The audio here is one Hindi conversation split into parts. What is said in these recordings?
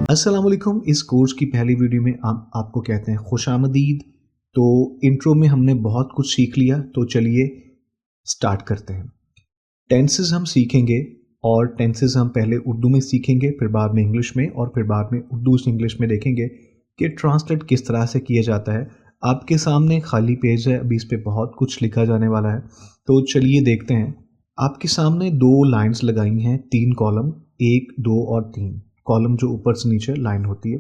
अस्सलाम वालेकुम। इस कोर्स की पहली वीडियो में आपको कहते हैं खुशामदीद। तो इंट्रो में हमने बहुत कुछ सीख लिया, तो चलिए स्टार्ट करते हैं। टेंसेस हम सीखेंगे और टेंसेस हम पहले उर्दू में सीखेंगे, फिर बाद में इंग्लिश में और फिर बाद में उर्दू से इंग्लिश में देखेंगे कि ट्रांसलेट किस तरह से किया जाता है। आपके सामने खाली पेज है, अभी इस पे बहुत कुछ लिखा जाने वाला है, तो चलिए देखते हैं। आपके सामने दो लाइंस लगाई हैं, तीन कॉलम, 1, 2 और 3 कॉलम जो ऊपर से नीचे लाइन होती है।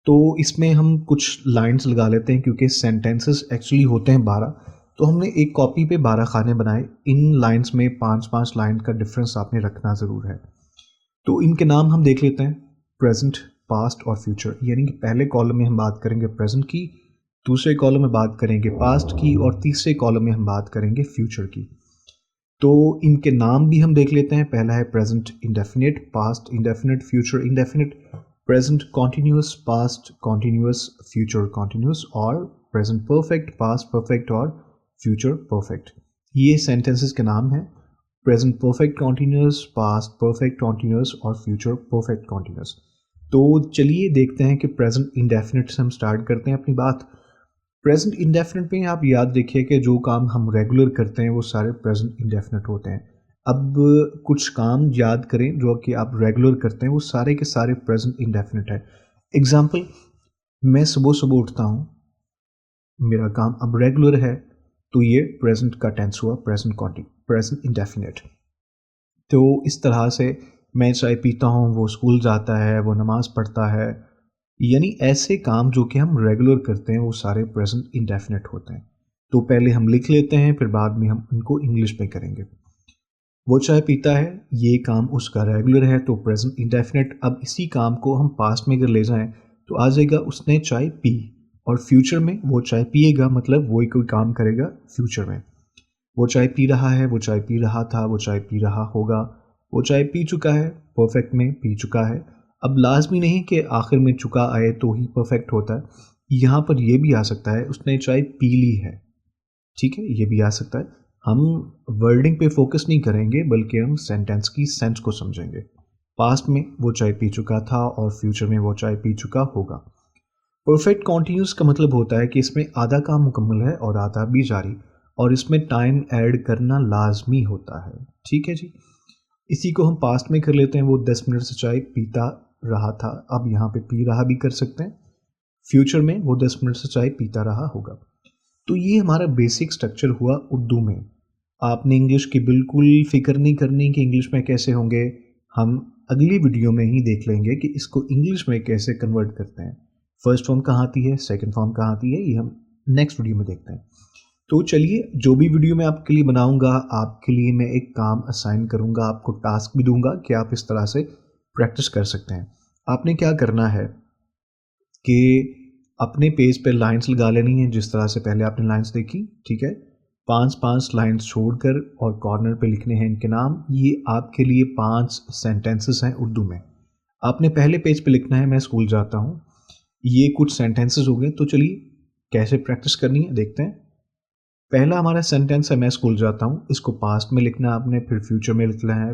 तो इसमें हम कुछ लाइंस लगा लेते हैं क्योंकि सेंटेंसेस एक्चुअली होते हैं 12। तो हमने एक कॉपी पे 12 खाने बनाए। इन लाइंस में 5-5 लाइन का डिफरेंस आपने रखना ज़रूर है। तो इनके नाम हम देख लेते हैं, प्रेजेंट, पास्ट और फ्यूचर। यानी कि पहले कॉलम में हम बात करेंगे प्रेजेंट की, दूसरे कॉलम में बात करेंगे पास्ट की और तीसरे कॉलम में हम बात करेंगे फ्यूचर की। तो इनके नाम भी हम देख लेते हैं। पहला है present indefinite, past indefinite, future indefinite, present continuous, past continuous, future continuous और प्रेजेंट परफेक्ट, पास्ट परफेक्ट और फ्यूचर परफेक्ट। ये सेंटेंसेस के नाम हैं, present perfect continuous, past perfect continuous और फ्यूचर परफेक्ट कॉन्टिन्यूस। तो चलिए देखते हैं कि प्रेजेंट इंडेफिनिट से हम स्टार्ट करते हैं अपनी बात। प्रेजेंट इंडेफिनिट में आप याद रखिए कि जो काम हम रेगुलर करते हैं वो सारे प्रेजेंट इंडेफिनिट होते हैं। अब कुछ काम याद करें जो कि आप रेगुलर करते हैं, वो सारे के सारे प्रेजेंट इंडेफिनिट है। एग्जाम्पल, मैं सुबह सुबह उठता हूँ, मेरा काम अब रेगुलर है, तो ये प्रेजेंट का टेंस हुआ, प्रेजेंट इंडेफिनिट। तो इस तरह से मैं चाय पीता हूँ, वो स्कूल जाता है, वो नमाज पढ़ता है, यानी ऐसे काम जो कि हम रेगुलर करते हैं वो सारे प्रेजेंट इंडेफिनिट होते हैं। तो पहले हम लिख लेते हैं, फिर बाद में हम इनको इंग्लिश में करेंगे। वो चाय पीता है, ये काम उसका रेगुलर है तो प्रेजेंट इंडेफिनिट। अब इसी काम को हम पास्ट में अगर ले जाएं तो आ जाएगा उसने चाय पी, और फ्यूचर में वो चाय पिएगा, मतलब वही कोई काम करेगा फ्यूचर में। वो चाय पी रहा है, वो चाय पी रहा था, वो चाय पी रहा होगा, वो चाय पी चुका है, परफेक्ट में पी चुका है। अब लाजमी नहीं कि आखिर में चुका आए तो ही परफेक्ट होता है, यहाँ पर यह भी आ सकता है उसने चाय पी ली है। ठीक है, ये भी आ सकता है। हम वर्डिंग पे फोकस नहीं करेंगे बल्कि हम सेंटेंस की सेंस को समझेंगे। पास्ट में वो चाय पी चुका था और फ्यूचर में वो चाय पी चुका होगा। परफेक्ट कॉन्टिन्यूस का मतलब होता है कि इसमें आधा काम मुकम्मल है और आधा भी जारी, और इसमें टाइम ऐड करना लाजमी होता है। ठीक है जी। इसी को हम पास्ट में कर लेते हैं, वो 10 मिनट से चाय पीता रहा था, अब यहाँ पे पी रहा भी कर सकते हैं। फ्यूचर में वो 10 मिनट से चाय पीता रहा होगा। तो ये हमारा बेसिक स्ट्रक्चर हुआ उर्दू में। आपने इंग्लिश की बिल्कुल फ़िक्र नहीं करनी कि इंग्लिश में कैसे होंगे। हम अगली वीडियो में ही देख लेंगे कि इसको इंग्लिश में कैसे कन्वर्ट करते हैं। फर्स्ट फॉर्म कहाँ आती है, सेकंड फॉर्म कहाँ आती है, ये हम नेक्स्ट वीडियो में देखते हैं। तो चलिए, जो भी वीडियो मैं आपके लिए बनाऊंगा, आपके लिए मैं एक काम असाइन करूंगा, आपको टास्क भी दूंगा कि आप इस तरह से प्रैक्टिस कर सकते हैं। आपने क्या करना है कि अपने पेज पे लाइंस लगा लेनी है, जिस तरह से पहले आपने लाइंस देखी। ठीक है, 5-5 लाइंस छोड़कर और कॉर्नर पे लिखने हैं इनके नाम। ये आपके लिए 5 सेंटेंसेस हैं उर्दू में। आपने पहले पेज पे लिखना है, मैं स्कूल जाता हूँ। ये कुछ सेंटेंसेस हो गए, तो चलिए कैसे प्रैक्टिस करनी है देखते हैं। पहला हमारा सेंटेंस है, मैं स्कूल जाता हूँ। इसको पास्ट में लिखना है आपने, फिर फ्यूचर में लिखना है,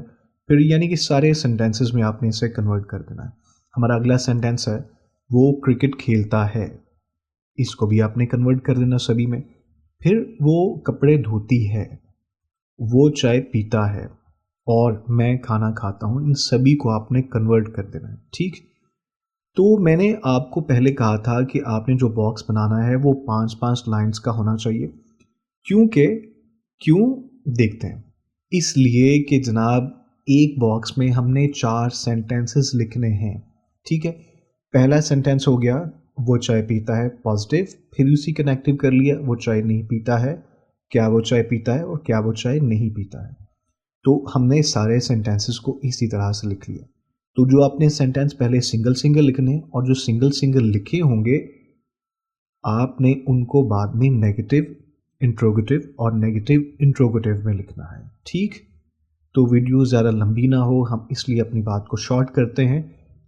फिर यानी कि सारे सेंटेंसेस में आपने इसे कन्वर्ट कर देना है। हमारा अगला सेंटेंस है, वो क्रिकेट खेलता है। इसको भी आपने कन्वर्ट कर देना सभी में। फिर वो कपड़े धोती है, वो चाय पीता है और मैं खाना खाता हूँ। इन सभी को आपने कन्वर्ट कर देना है। ठीक, तो मैंने आपको पहले कहा था कि आपने जो बॉक्स बनाना है वो 5-5 लाइंस का होना चाहिए। क्योंकि क्यों देखते हैं, इसलिए कि जनाब एक बॉक्स में हमने 4 सेंटेंसेस लिखने हैं। ठीक है, पहला सेंटेंस हो गया, वो चाय पीता है, पॉजिटिव। फिर उसी कनेक्टिव कर लिया, वो चाय नहीं पीता है, क्या वो चाय पीता है और क्या वो चाय नहीं पीता है। तो हमने सारे सेंटेंसेस को इसी तरह से लिख लिया। तो जो आपने सेंटेंस पहले सिंगल सिंगल लिखने, और जो सिंगल सिंगल लिखे होंगे आपने उनको बाद में नेगेटिव इंट्रोगेटिव और नेगेटिव इंट्रोगेटिव में लिखना है। ठीक, तो वीडियो ज़्यादा लंबी ना हो, हम इसलिए अपनी बात को शॉर्ट करते हैं।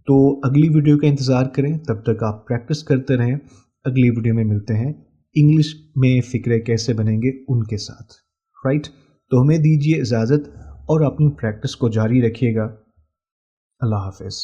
तो अगली वीडियो का इंतज़ार करें, तब तक आप प्रैक्टिस करते रहें। अगली वीडियो में मिलते हैं इंग्लिश में फ़िक्रे कैसे बनेंगे उनके साथ। राइट, तो हमें दीजिए इजाज़त और अपनी प्रैक्टिस को जारी रखिएगा। अल्लाह हाफ़िज़।